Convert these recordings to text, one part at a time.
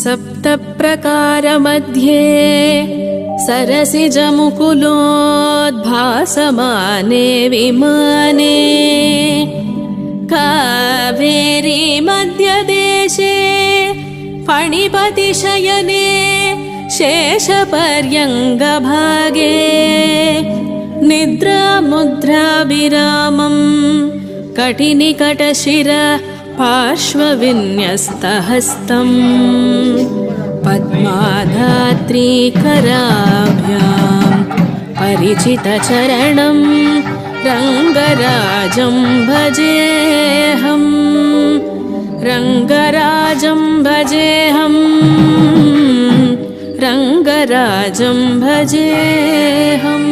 सप्तप्रकारमध्ये सरसिजमुकुलोद्भासमाने विमाने कावेरी मध्यदेशे फणिपतिशयने शेषपर्यङ्गभागे निद्रामुद्राभिरामं कटिनिकटशिर पार्श्वविन्यस्तहस्तम् पद्माधात्रीकराभ्यां परिचितचरणं रङ्गराजं भजेऽहं रङ्गराजं भजेऽहं रङ्गराजं भजेऽहम्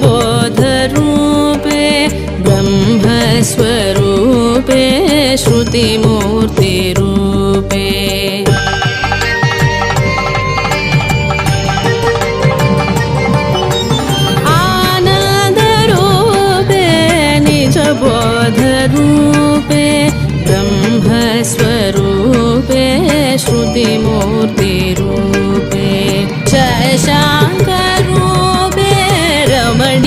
बोधरूपे ब्रह्मस्वरूपे श्रुतिमूर्तिरूपे आनन्दरूपे निजबोधरूपे ब्रह्मस्वरूपे श्रुतिमूर्तिरूपे शशाङ्करूपे रमणीयरूपे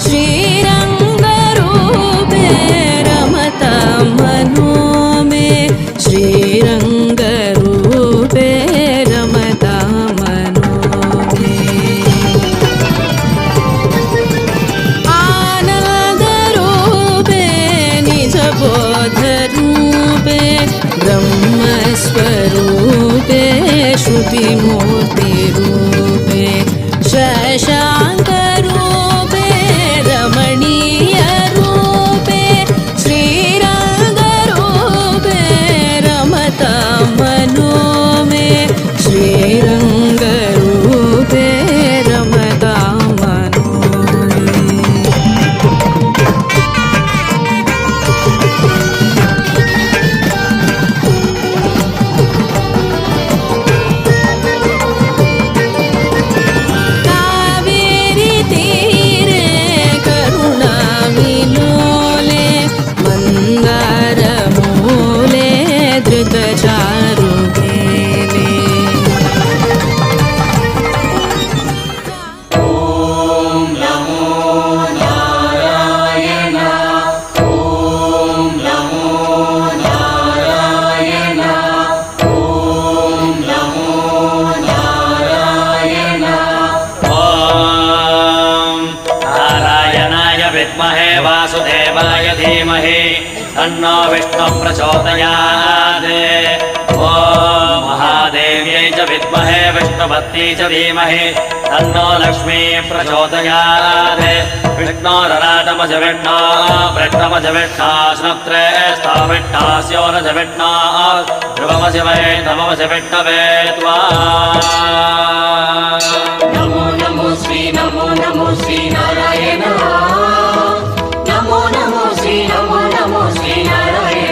श्रीरङ्गरूपे रमतां मनो मे श्रीरङ्गरूपे रमतां मनो मे आनन्दरूपे निजबोधरूपे ब्रह्मस्वरूपे श्रुतिमूर्तिरूपे शशाङ्करूपे रमणीयरूपे श्रीरङ्गरूपे रमतां मनो मे श्रीरङ्गरूपे रमतां मनो मे वासुदेवाय धीमहि तन्नो विष्णुः प्रचोदयात्। ॐ महादेव्यै च विद्महे विष्णुपत्नी च धीमहि तन्नो लक्ष्मी प्रचोदयात्। विष्णोरराटमज विष्णो वृष्णमज विष्णास्नत्रे स्थाविष्णास्योरज विष्णो ध्रुवमज वै नममज विष्णवे त्वा। नमो नमो श्री नारायण नमो नमो श्री नारायण नमो नमो श्री नारायण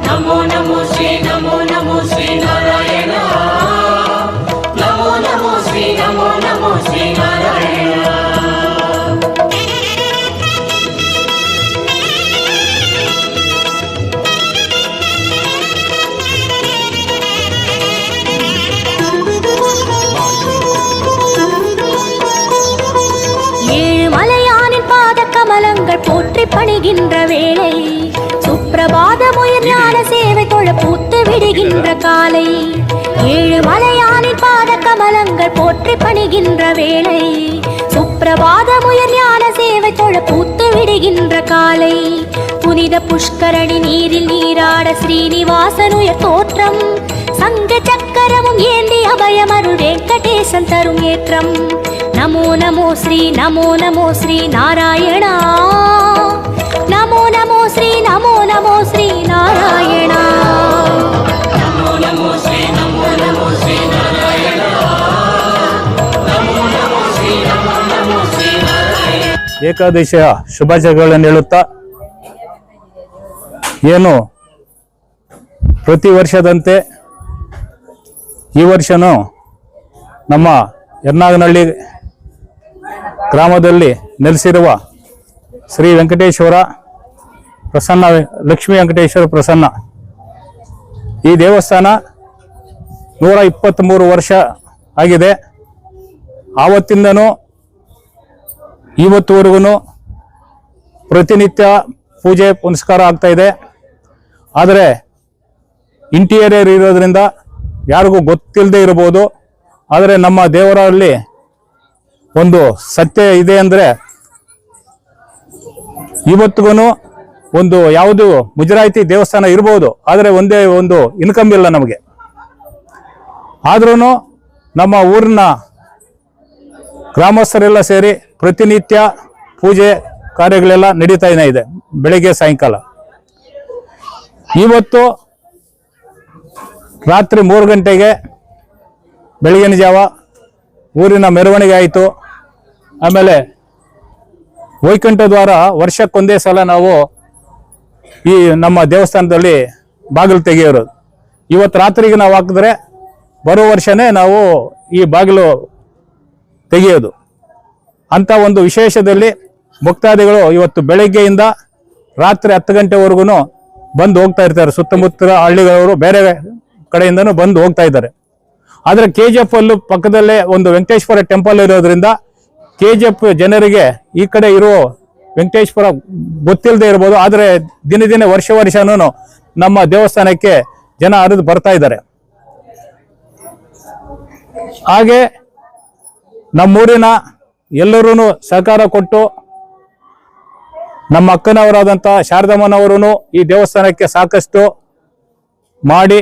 नमो नमो श्री नारायण। கமலங்கள் போற்றி பணிகின்ற வேளை சுப்பிரபாதமுயர் ஞான சேவை தொழ பூத்து விடுகின்ற காலை ஏழு மலையானின் பாத கமலங்கள் போற்றி பணிகின்ற வேளை சுப்பிரபாதமுயர் ஞான சேவை தொழ பூத்து விடுகின்ற காலை புனித புஷ்கரணி நீரில் நீராட ஸ்ரீனிவாசனுயர் தோற்றம் சங்க சக்கரமும் ஏந்தி அபயமருள் வெங்கடேசன் தரும் ஏற்றம் नमो नमो श्री नारायण नमो नमो श्री नारायण नमो नमो श्री नारायण नमो नमो श्री नारायण। ಏಕಾದಶಿಯ ಶುಭಾಶಯಗಳನ್ನು ಹೇಳುತ್ತಾ ಏನು ಪ್ರತಿ ವರ್ಷದಂತೆ ಈ ವರ್ಷನೂ ನಮ್ಮ ಯರ್ನಾಗನಹಳ್ಳಿ ಗ್ರಾಮದಲ್ಲಿ ನೆಲೆಸಿರುವ ಶ್ರೀ ವೆಂಕಟೇಶ್ವರ ಪ್ರಸನ್ನ ಲಕ್ಷ್ಮೀ ವೆಂಕಟೇಶ್ವರ ಪ್ರಸನ್ನ ಈ ದೇವಸ್ಥಾನ 123 ವರ್ಷ ಆಗಿದೆ. ಆವತ್ತಿಂದನೂ ಇವತ್ತುವರೆಗೂ ಪ್ರತಿನಿತ್ಯ ಪೂಜೆ ಪುನಸ್ಕಾರ ಆಗ್ತಾ ಇದೆ. ಆದರೆ ಇಂಟೀರಿಯರ್ ಇರೋದ್ರಿಂದ ಯಾರಿಗೂ ಗೊತ್ತಿಲ್ಲದೆ ಇರಬಹುದು. ಆದರೆ ನಮ್ಮ ದೇವರಲ್ಲಿ ಒಂದು ಸತ್ಯ ಇದೆ ಅಂದರೆ, ಇವತ್ತಿಗೂ ಒಂದು ಯಾವುದು ಮುಜರಾಯಿತಿ ದೇವಸ್ಥಾನ ಇರ್ಬೋದು, ಆದರೆ ಒಂದೇ ಒಂದು ಇನ್ಕಮ್ ಇಲ್ಲ ನಮಗೆ. ಆದ್ರೂ ನಮ್ಮ ಊರಿನ ಗ್ರಾಮಸ್ಥರೆಲ್ಲ ಸೇರಿ ಪ್ರತಿನಿತ್ಯ ಪೂಜೆ ಕಾರ್ಯಗಳೆಲ್ಲ ನಡೀತಾನೆ ಇದೆ, ಬೆಳಗ್ಗೆ ಸಾಯಂಕಾಲ. ಇವತ್ತು ರಾತ್ರಿ 3 ಗಂಟೆಗೆ ಬೆಳಗಿನ ಜಾವ ಊರಿನ ಮೆರವಣಿಗೆ ಆಯಿತು. ಆಮೇಲೆ ವೈಕುಂಠ ದ್ವಾರ ವರ್ಷಕ್ಕೊಂದೇ ಸಲ ನಾವು ಈ ನಮ್ಮ ದೇವಸ್ಥಾನದಲ್ಲಿ ಬಾಗಿಲು ತೆಗೆಯೋರು. ಇವತ್ತು ರಾತ್ರಿಗೆ ನಾವು ಹಾಕಿದ್ರೆ ಬರೋ ವರ್ಷನೇ ನಾವು ಈ ಬಾಗಿಲು ತೆಗೆಯೋದು. ಅಂಥ ಒಂದು ವಿಶೇಷದಲ್ಲಿ ಭಕ್ತಾದಿಗಳು ಇವತ್ತು ಬೆಳಗ್ಗೆಯಿಂದ ರಾತ್ರಿ 10 ಗಂಟೆವರೆಗೂ ಬಂದು ಹೋಗ್ತಾ ಇರ್ತಾರೆ. ಸುತ್ತಮುತ್ತ ಹಳ್ಳಿಗಳವರು ಬೇರೆ ಕಡೆಯಿಂದನೂ ಬಂದು ಹೋಗ್ತಾ ಇದ್ದಾರೆ. ಆದರೆ KGF ಅಲ್ಲೂ ಪಕ್ಕದಲ್ಲೇ ಒಂದು ವೆಂಕಟೇಶ್ವರ ಟೆಂಪಲ್ ಇರೋದ್ರಿಂದ KGF ಜನರಿಗೆ ಈ ಕಡೆ ಇರೋ ವೆಂಕಟೇಶ್ವರ ಗೊತ್ತಿಲ್ಲದೆ ಇರ್ಬೋದು, ಆದರೆ ದಿನ ದಿನ ವರ್ಷನೂ ನಮ್ಮ ದೇವಸ್ಥಾನಕ್ಕೆ ಜನ ಹರಿದು ಬರ್ತಾ ಇದ್ದಾರೆ. ಹಾಗೆ ನಮ್ಮೂರಿನ ಎಲ್ಲರೂ ಸಹಕಾರ ಕೊಟ್ಟು ನಮ್ಮ ಅಕ್ಕನವರಾದಂಥ ಶಾರದಮ್ಮನವರು ಈ ದೇವಸ್ಥಾನಕ್ಕೆ ಸಾಕಷ್ಟು ಮಾಡಿ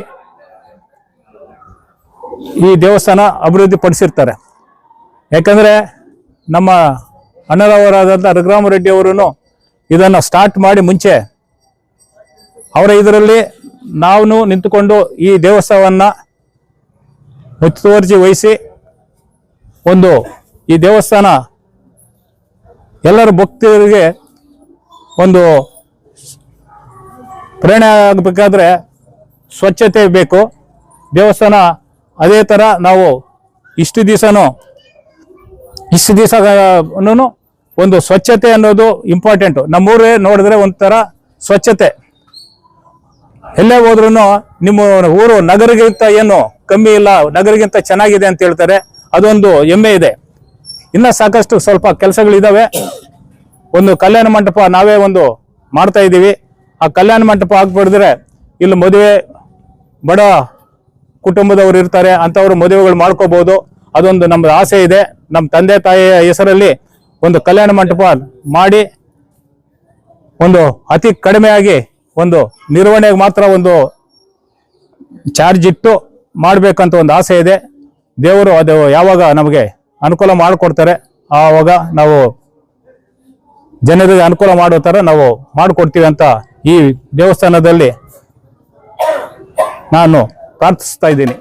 ಈ ದೇವಸ್ಥಾನ ಅಭಿವೃದ್ಧಿ ಪಡಿಸಿರ್ತಾರೆ. ಯಾಕಂದರೆ ನಮ್ಮ ಅಣ್ಣನವರಾದಂಥ ರಘುರಾಮರೆಡ್ಡಿ ಅವರೂ ಇದನ್ನು ಸ್ಟಾರ್ಟ್ ಮಾಡಿ ಮುಂಚೆ ಅವರ ಇದರಲ್ಲಿ ನಾವು ನಿಂತುಕೊಂಡು ಈ ದೇವಸ್ಥಾನವನ್ನು ಮುತುವರ್ಜಿ ವಹಿಸಿ ಒಂದು ಈ ದೇವಸ್ಥಾನ ಎಲ್ಲರ ಭಕ್ತರಿಗೆ ಒಂದು ಪ್ರೇರಣೆ ಆಗಬೇಕಾದ್ರೆ ಸ್ವಚ್ಛತೆ ಬೇಕು. ದೇವಸ್ಥಾನ ಅದೇ ಥರ ನಾವು ಇಷ್ಟು ದಿವಸನೂ ಒಂದು ಸ್ವಚ್ಛತೆ ಅನ್ನೋದು ಇಂಪಾರ್ಟೆಂಟು. ನಮ್ಮೂರೇ ನೋಡಿದ್ರೆ ಒಂಥರ ಸ್ವಚ್ಛತೆ. ಎಲ್ಲೇ ಹೋದ್ರೂ ನಿಮ್ಮ ಊರು ನಗರಗಿಂತ ಏನು ಕಮ್ಮಿ ಇಲ್ಲ, ನಗರಗಿಂತ ಚೆನ್ನಾಗಿದೆ ಅಂತ ಹೇಳ್ತಾರೆ. ಅದೊಂದು ಹೆಮ್ಮೆ ಇದೆ. ಇನ್ನು ಸಾಕಷ್ಟು ಸ್ವಲ್ಪ ಕೆಲಸಗಳಿದ್ದಾವೆ. ಒಂದು ಕಲ್ಯಾಣ ಮಂಟಪ ನಾವೇ ಒಂದು ಮಾಡ್ತಾ ಇದ್ದೀವಿ. ಆ ಕಲ್ಯಾಣ ಮಂಟಪ ಹಾಕ್ಬಿಡಿದ್ರೆ ಇಲ್ಲಿ ಮದುವೆ ಬಡ ಕುಟುಂಬದವರು ಇರ್ತಾರೆ, ಅಂಥವ್ರು ಮದುವೆಗಳು ಮಾಡ್ಕೋಬಹುದು. ಅದೊಂದು ನಮ್ಮದು ಆಸೆ ಇದೆ. ನಮ್ಮ ತಂದೆ ತಾಯಿಯ ಹೆಸರಲ್ಲಿ ಒಂದು ಕಲ್ಯಾಣ ಮಂಟಪ ಮಾಡಿ ಒಂದು ಅತಿ ಕಡಿಮೆಯಾಗಿ ಒಂದು ನಿರ್ವಹಣೆಗೆ ಮಾತ್ರ ಒಂದು ಚಾರ್ಜ್ ಇಟ್ಟು ಮಾಡಬೇಕಂತ ಒಂದು ಆಸೆ ಇದೆ. ದೇವರು ಅದು ಯಾವಾಗ ನಮಗೆ ಅನುಕೂಲ ಮಾಡಿಕೊಡ್ತಾರೆ ಆವಾಗ ನಾವು ಜನರಿಗೆ ಅನುಕೂಲ ಮಾಡೋ ಥರ ನಾವು ಮಾಡಿಕೊಡ್ತೀವಿ ಅಂತ ಈ ದೇವಸ್ಥಾನದಲ್ಲಿ ನಾನು ಪ್ರಾರ್ಥಿಸ್ತಾ ಇದ್ದೀನಿ.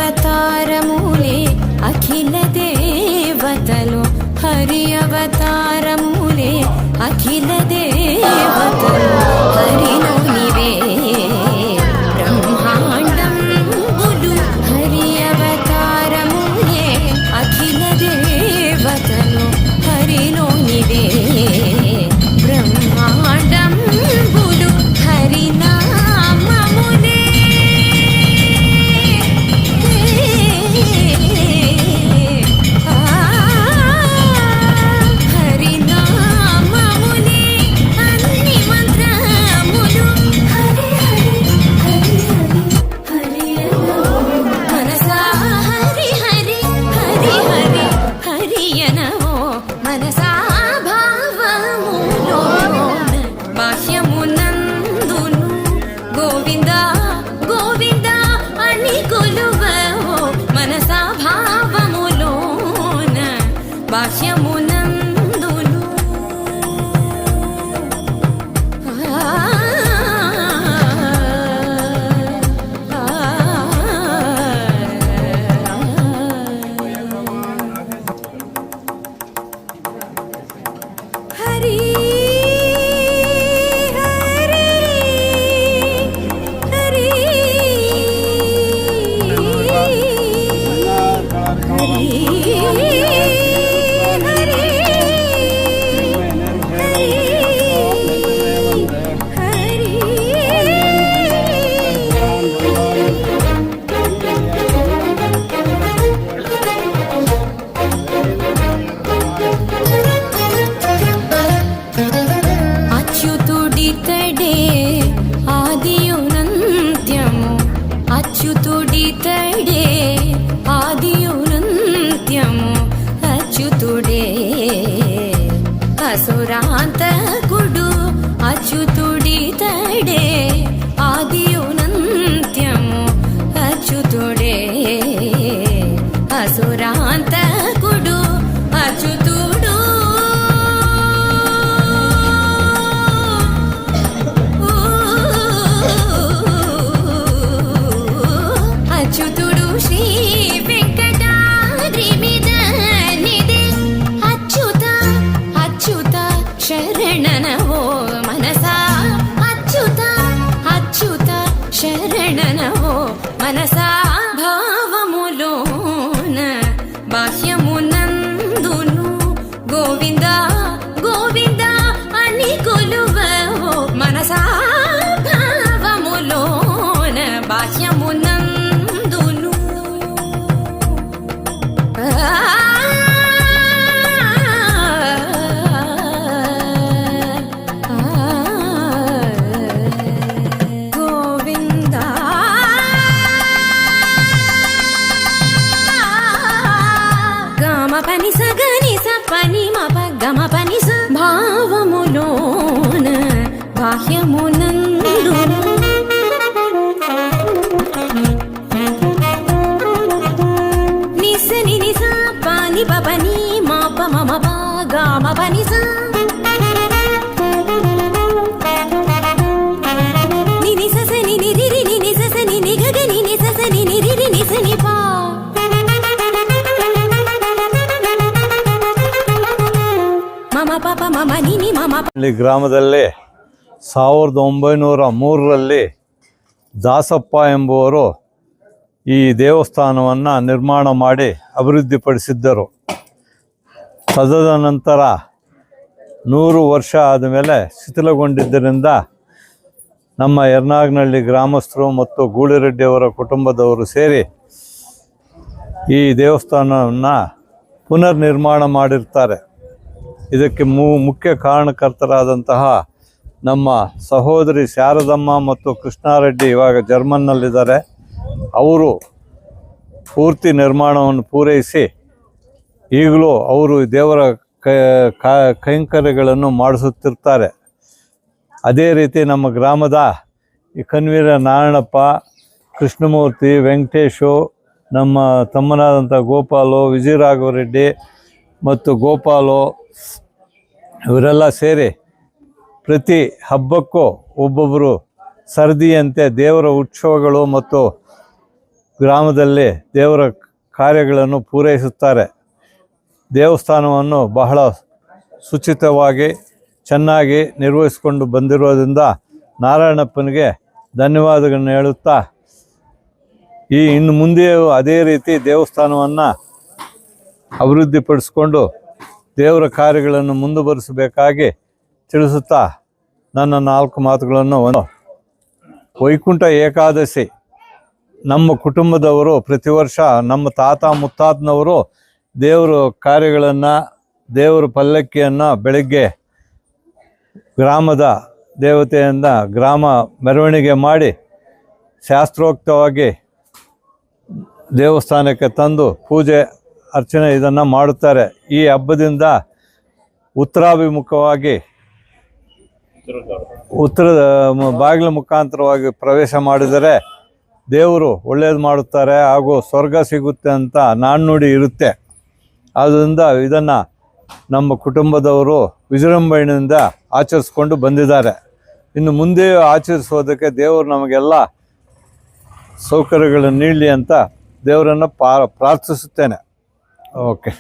అవతారములే అఖిల దేవతలు హరి అవతారములే అఖిల దేవతలు హరిలో నివే బ్రహ్మాండంబులు హరి అవతారములే అఖిల దేవతలు హరిలో నివే బ్రహ్మాండంబులు హరినామములే హరినామములే అన్ని మంత్రములు హరి హరి హరి హరి మనసా హరి హరి హరి హరి హరియనవో మనసా భావములో బాహ్యమునందును గోవింద గోవింద అని కొలువవో మనసా భావములోన బాహ్యమునందును హరి హరి హరి అచ్యుతుడితడే ఆదియునంత్యము అచ్యుతుడితడే ఆదియునంత్యము అచ్యుతుడే అసురాంతకుడు అచ్యుతుడితడే ఆదియునంత్యము అచ్యుతుడే అసురాంతకుడు అచ్యుతుడు అచ్యుతుడు శ్రీ వెంకటాద్రి మీద నిదే అచ్యుత అచ్యుత శరణనవో మనసా అచ్యుత అచ్యుత శరణనవో మనసా భావములోన బాహ్యమునందును గోవింద గోవింద అని కొలువవో మనసా భావములోన బాహ్యమునందును గోవింద గమ పని సగని సపని మప గమ పని స భావములోన బాహ్యమునందును నిసని నిస పాని పపని మాప మమ పా గామ పని స నిని సస నిని రిరి నిని సస నిని గగ నిని సస నిని రిరి నిసని పా మమ పాప మమ నిని మమ ಇಲ್ಲಿ ಗ್ರಾಮದಲ್ಲಿ 1903ರಲ್ಲಿ ದಾಸಪ್ಪ ಎಂಬುವರು ಈ ದೇವಸ್ಥಾನವನ್ನು ನಿರ್ಮಾಣ ಮಾಡಿ ಅಭಿವೃದ್ಧಿಪಡಿಸಿದ್ದರು. ತದನಂತರ 100 ವರ್ಷ ಆದಮೇಲೆ ಶಿಥಿಲಗೊಂಡಿದ್ದರಿಂದ ನಮ್ಮ ಯರ್ನಾಗ್ನಹಳ್ಳಿ ಗ್ರಾಮಸ್ಥರು ಮತ್ತು ಗೂಳಿರೆಡ್ಡಿಯವರ ಕುಟುಂಬದವರು ಸೇರಿ ಈ ದೇವಸ್ಥಾನವನ್ನು ಪುನರ್ ನಿರ್ಮಾಣ ಮಾಡಿರ್ತಾರೆ. ಇದಕ್ಕೆ ಮುಖ್ಯ ಕಾರಣಕರ್ತರಾದಂತಹ ನಮ್ಮ ಸಹೋದರಿ ಶಾರದಮ್ಮ ಮತ್ತು ಕೃಷ್ಣಾರೆಡ್ಡಿ ಇವಾಗ ಜರ್ಮನ್ನಲ್ಲಿದ್ದಾರೆ. ಅವರು ಪೂರ್ತಿ ನಿರ್ಮಾಣವನ್ನು ಪೂರೈಸಿ ಈಗಲೂ ಅವರು ದೇವರ ಕೈಂಕರ್ಯಗಳನ್ನು ಮಾಡಿಸುತ್ತಿರ್ತಾರೆ. ಅದೇ ರೀತಿ ನಮ್ಮ ಗ್ರಾಮದ ಈ ಕನ್ವೀರ ನಾರಾಯಣಪ್ಪ, ಕೃಷ್ಣಮೂರ್ತಿ, ವೆಂಕಟೇಶು, ನಮ್ಮ ತಮ್ಮನಾದಂಥ ಗೋಪಾಲು, ವಿಜಯರಾಘವರೆಡ್ಡಿ ಮತ್ತು ಗೋಪಾಲು ಇವರೆಲ್ಲ ಸೇರಿ ಪ್ರತಿ ಹಬ್ಬಕ್ಕೂ ಒಬ್ಬೊಬ್ಬರು ಸರದಿಯಂತೆ ದೇವರ ಉತ್ಸವಗಳು ಮತ್ತು ಗ್ರಾಮದಲ್ಲಿ ದೇವರ ಕಾರ್ಯಗಳನ್ನು ಪೂರೈಸುತ್ತಾರೆ. ದೇವಸ್ಥಾನವನ್ನು ಬಹಳ ಶುಚಿತವಾಗಿ ಚೆನ್ನಾಗಿ ನಿರ್ವಹಿಸಿಕೊಂಡು ಬಂದಿರೋದ್ರಿಂದ ನಾರಾಯಣಪ್ಪನಿಗೆ ಧನ್ಯವಾದಗಳನ್ನು ಹೇಳುತ್ತಾ, ಇನ್ನು ಮುಂದೆಯೂ ಅದೇ ರೀತಿ ದೇವಸ್ಥಾನವನ್ನು ಅಭಿವೃದ್ಧಿಪಡಿಸಿಕೊಂಡು ದೇವರ ಕಾರ್ಯಗಳನ್ನು ಮುಂದುವರಿಸಬೇಕಾಗಿ ತಿಳಿಸುತ್ತಾ ನನ್ನ 4 ಮಾತುಗಳನ್ನು ವೈಕುಂಠ ಏಕಾದಶಿ ನಮ್ಮ ಕುಟುಂಬದವರು ಪ್ರತಿ ವರ್ಷ ನಮ್ಮ ತಾತ ಮುತ್ತಾತನವರು ದೇವರ ಕಾರ್ಯಗಳನ್ನು, ದೇವರ ಪಲ್ಲಕ್ಕಿಯನ್ನು ಬೆಳಗ್ಗೆ ಗ್ರಾಮದ ದೇವತೆಯಿಂದ ಗ್ರಾಮ ಮೆರವಣಿಗೆ ಮಾಡಿ ಶಾಸ್ತ್ರೋಕ್ತವಾಗಿ ದೇವಸ್ಥಾನಕ್ಕೆ ತಂದು ಪೂಜೆ ಅರ್ಚನೆ ಇದನ್ನು ಮಾಡುತ್ತಾರೆ. ಈ ಹಬ್ಬದಿಂದ ಉತ್ತರಾಭಿಮುಖವಾಗಿ ಉತ್ತರದ ಬಾಗಿಲ ಮುಖಾಂತರವಾಗಿ ಪ್ರವೇಶ ಮಾಡಿದರೆ ದೇವರು ಒಳ್ಳೆಯದು ಮಾಡುತ್ತಾರೆ ಹಾಗೂ ಸ್ವರ್ಗ ಸಿಗುತ್ತೆ ಅಂತ ನಾಣ್ಣುಡಿ ಇರುತ್ತೆ. ಆದ್ದರಿಂದ ಇದನ್ನು ನಮ್ಮ ಕುಟುಂಬದವರು ವಿಜೃಂಭಣೆಯಿಂದ ಆಚರಿಸ್ಕೊಂಡು ಬಂದಿದ್ದಾರೆ. ಇನ್ನು ಮುಂದೆಯೂ ಆಚರಿಸೋದಕ್ಕೆ ದೇವರು ನಮಗೆಲ್ಲ ಸೌಕರ್ಯಗಳನ್ನು ನೀಡಲಿ ಅಂತ ದೇವರನ್ನು ಪ್ರಾರ್ಥಿಸುತ್ತೇನೆ. ಓಕೆ,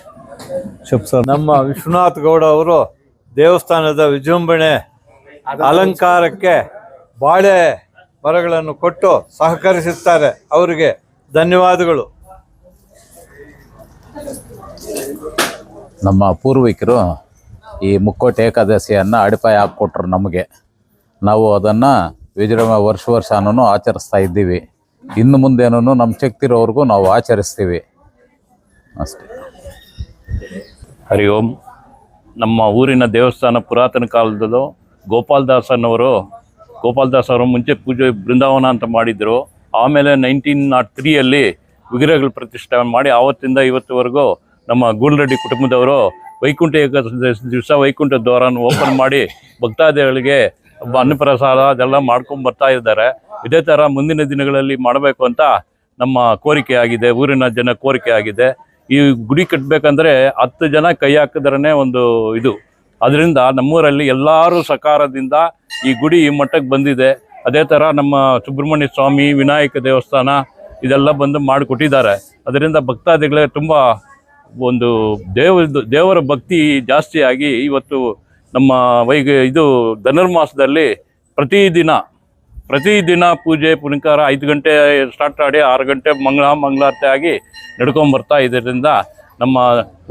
ಶುಭ ಸರ್. ನಮ್ಮ ವಿಶ್ವನಾಥ್ ಗೌಡ ಅವರು ದೇವಸ್ಥಾನದ ವಿಜೃಂಭಣೆ ಅಲಂಕಾರಕ್ಕೆ ಬಾಳೆ ಮರಗಳನ್ನು ಕೊಟ್ಟು ಸಹಕರಿಸುತ್ತಾರೆ. ಅವರಿಗೆ ಧನ್ಯವಾದಗಳು. ನಮ್ಮ ಪೂರ್ವಿಕರು ಈ ಮುಕ್ಕೋಟಿ ಏಕಾದಶಿಯನ್ನು ಅಡಿಪಾಯ ಹಾಕ್ಕೊಟ್ರು ನಮಗೆ. ನಾವು ಅದನ್ನು ವರ್ಷನೂ ಆಚರಿಸ್ತಾ ಇದ್ದೀವಿ. ಇನ್ನು ಮುಂದೇನೂ ನಮ್ಮ ಶಕ್ತಿ ಇರೋವರೆಗೂ ನಾವು ಆಚರಿಸ್ತೀವಿ ಅಷ್ಟೇ. ಹರಿ ಓಂ. ನಮ್ಮ ಊರಿನ ದೇವಸ್ಥಾನ ಪುರಾತನ ಕಾಲದಲ್ಲೂ ಗೋಪಾಲದಾಸ್ ಅವರು ಮುಂಚೆ ಪೂಜೆ ಬೃಂದಾವನ ಅಂತ ಮಾಡಿದರು. ಆಮೇಲೆ 1903 ವಿಗ್ರಹಗಳು ಪ್ರತಿಷ್ಠಾಪನೆ ಮಾಡಿ ಆವತ್ತಿಂದ ಇವತ್ತುವರೆಗೂ ನಮ್ಮ ಗೂಲ್ರೆಡ್ಡಿ ಕುಟುಂಬದವರು ವೈಕುಂಠ ಏಕಾದಶಿ ದಿವಸ ವೈಕುಂಠ ದ್ವಾರನ ಓಪನ್ ಮಾಡಿ ಭಕ್ತಾದಿಗಳಿಗೆ ಅನ್ನಪ್ರಸಾದ ಅದೆಲ್ಲ ಮಾಡ್ಕೊಂಡು ಬರ್ತಾ ಇದ್ದಾರೆ. ಇದೇ ಥರ ಮುಂದಿನ ದಿನಗಳಲ್ಲಿ ಮಾಡಬೇಕು ಅಂತ ನಮ್ಮ ಕೋರಿಕೆ ಆಗಿದೆ, ಊರಿನ ಜನ ಕೋರಿಕೆ ಆಗಿದೆ. ಈ ಗುಡಿ ಕಟ್ಟಬೇಕಂದ್ರೆ 10 ಜನ ಕೈ ಹಾಕಿದ್ರೇ ಒಂದು ಇದು. ಅದರಿಂದ ನಮ್ಮೂರಲ್ಲಿ ಎಲ್ಲರೂ ಸಕಾರದಿಂದ ಈ ಗುಡಿ ಈ ಮಟ್ಟಕ್ಕೆ ಬಂದಿದೆ. ಅದೇ ಥರ ನಮ್ಮ ಸುಬ್ರಹ್ಮಣ್ಯ ಸ್ವಾಮಿ, ವಿನಾಯಕ ದೇವಸ್ಥಾನ ಇದೆಲ್ಲ ಬಂದು ಮಾಡಿಕೊಟ್ಟಿದ್ದಾರೆ. ಅದರಿಂದ ಭಕ್ತಾದಿಗಳಿಗೆ ತುಂಬ ಒಂದು ದೇವರ ಭಕ್ತಿ ಜಾಸ್ತಿಯಾಗಿ ಇವತ್ತು ನಮ್ಮ ಧನುರ್ಮಾಸದಲ್ಲಿ ಪ್ರತಿದಿನ ಪೂಜೆ ಪುನಸ್ಕಾರ 5 ಗಂಟೆ ಸ್ಟಾರ್ಟ್ ಮಾಡಿ 6 ಗಂಟೆ ಮಂಗಳಾರತಿ ಆಗಿ ನಡ್ಕೊಂಬರ್ತಾ ಇದರಿಂದ ನಮ್ಮ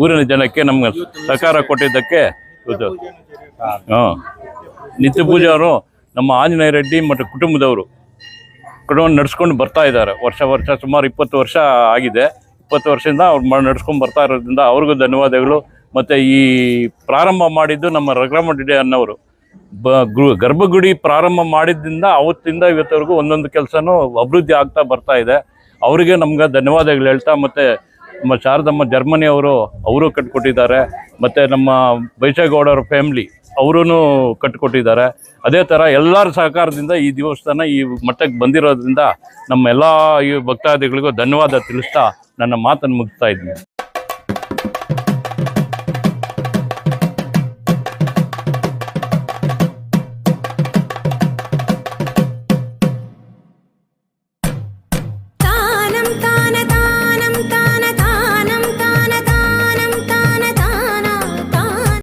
ಊರಿನ ಜನಕ್ಕೆ ನಮ್ಗೆ ಸಹಕಾರ ಕೊಟ್ಟಿದ್ದಕ್ಕೆ ನಿತ್ಯ ಪೂಜೆಯವರು ನಮ್ಮ ಆಂಜನೇಯ ರೆಡ್ಡಿ ಮತ್ತು ಕುಟುಂಬ ನಡೆಸ್ಕೊಂಡು ಬರ್ತಾ ಇದ್ದಾರೆ. ವರ್ಷ ಸುಮಾರು 20 ವರ್ಷ ಆಗಿದೆ. 20 ವರ್ಷದಿಂದ ಅವ್ರು ನಡ್ಸ್ಕೊಂಡು ಬರ್ತಾ ಇರೋದ್ರಿಂದ ಅವ್ರಿಗೂ ಧನ್ಯವಾದಗಳು. ಮತ್ತು ಈ ಪ್ರಾರಂಭ ಮಾಡಿದ್ದು ನಮ್ಮ ರಘುರಾಮರೆಡ್ಡಿ ಅನ್ನೋರು. ಗರ್ಭಗುಡಿ ಪ್ರಾರಂಭ ಮಾಡಿದ್ದರಿಂದ ಅವತ್ತಿಂದ ಇವತ್ತವರೆಗೂ ಒಂದೊಂದು ಕೆಲಸನೂ ಅಭಿವೃದ್ಧಿ ಆಗ್ತಾ ಬರ್ತಾ ಇದೆ. ಅವರಿಗೆ ನಮ್ಗೆ ಧನ್ಯವಾದಗಳು ಹೇಳ್ತಾ, ಮತ್ತು ನಮ್ಮ ಶಾರದಮ್ಮ ಅವರು ಕಟ್ಕೊಟ್ಟಿದ್ದಾರೆ. ಮತ್ತು ನಮ್ಮ ಬೈಸೇಗೌಡರ ಫ್ಯಾಮ್ಲಿ ಅವರೂ ಕಟ್ಕೊಟ್ಟಿದ್ದಾರೆ. ಅದೇ ಥರ ಎಲ್ಲರ ಸಹಕಾರದಿಂದ ಈ ದೇವಸ್ಥಾನ ಈ ಮಟ್ಟಕ್ಕೆ ಬಂದಿರೋದ್ರಿಂದ ನಮ್ಮ ಎಲ್ಲ ಈ ಭಕ್ತಾದಿಗಳಿಗೂ ಧನ್ಯವಾದ ತಿಳಿಸ್ತಾ ನನ್ನ ಮಾತನ್ನು ಮುಗಿಸ್ತಾ ಇದ್ದೀನಿ.